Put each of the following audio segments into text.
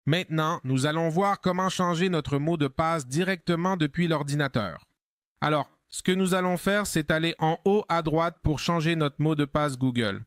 Maintenant, nous allons voir comment changer notre mot de passe directement depuis l'ordinateur. Alors, ce que nous allons faire, c'est aller en haut à droite pour changer notre mot de passe Google.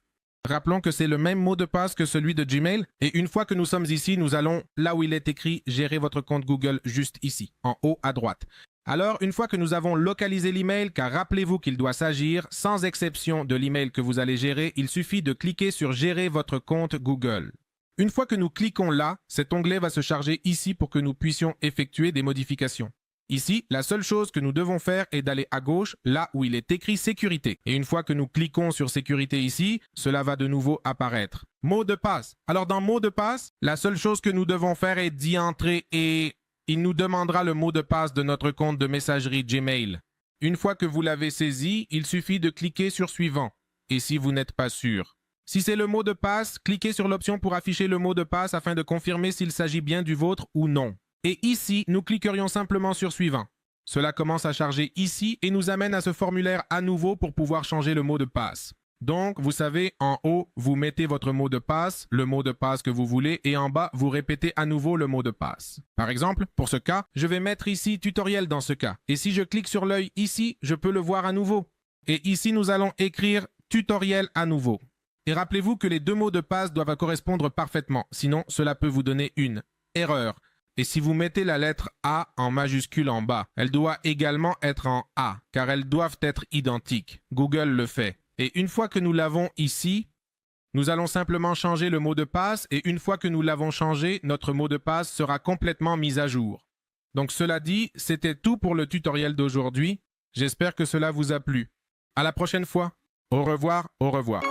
Rappelons que c'est le même mot de passe que celui de Gmail et une fois que nous sommes ici, nous allons là où il est écrit « Gérer votre compte Google » juste ici, en haut à droite. Alors, une fois que nous avons localisé l'email, car rappelez-vous qu'il doit s'agir, sans exception de l'email que vous allez gérer, il suffit de cliquer sur « Gérer votre compte Google ». Une fois que nous cliquons là, cet onglet va se charger ici pour que nous puissions effectuer des modifications. Ici, la seule chose que nous devons faire est d'aller à gauche, là où il est écrit sécurité. Et une fois que nous cliquons sur sécurité ici, cela va de nouveau apparaître. Mot de passe. Alors dans mot de passe, la seule chose que nous devons faire est d'y entrer et il nous demandera le mot de passe de notre compte de messagerie Gmail. Une fois que vous l'avez saisi, il suffit de cliquer sur suivant. Et si vous n'êtes pas sûr. Si c'est le mot de passe, cliquez sur l'option pour afficher le mot de passe afin de confirmer s'il s'agit bien du vôtre ou non. Et ici, nous cliquerions simplement sur suivant. Cela commence à charger ici et nous amène à ce formulaire à nouveau pour pouvoir changer le mot de passe. Donc, vous savez, en haut, vous mettez votre mot de passe, le mot de passe que vous voulez, et en bas, vous répétez à nouveau le mot de passe. Par exemple, pour ce cas, je vais mettre ici tutoriel dans ce cas. Et si je clique sur l'œil ici, je peux le voir à nouveau. Et ici, nous allons écrire tutoriel à nouveau. Et rappelez-vous que les deux mots de passe doivent correspondre parfaitement, sinon cela peut vous donner une erreur. Et si vous mettez la lettre A en majuscule en bas, elle doit également être en A, car elles doivent être identiques. Google le fait. Et une fois que nous l'avons ici, nous allons simplement changer le mot de passe et une fois que nous l'avons changé, notre mot de passe sera complètement mis à jour. Donc cela dit, c'était tout pour le tutoriel d'aujourd'hui. J'espère que cela vous a plu. À la prochaine fois. Au revoir, au revoir.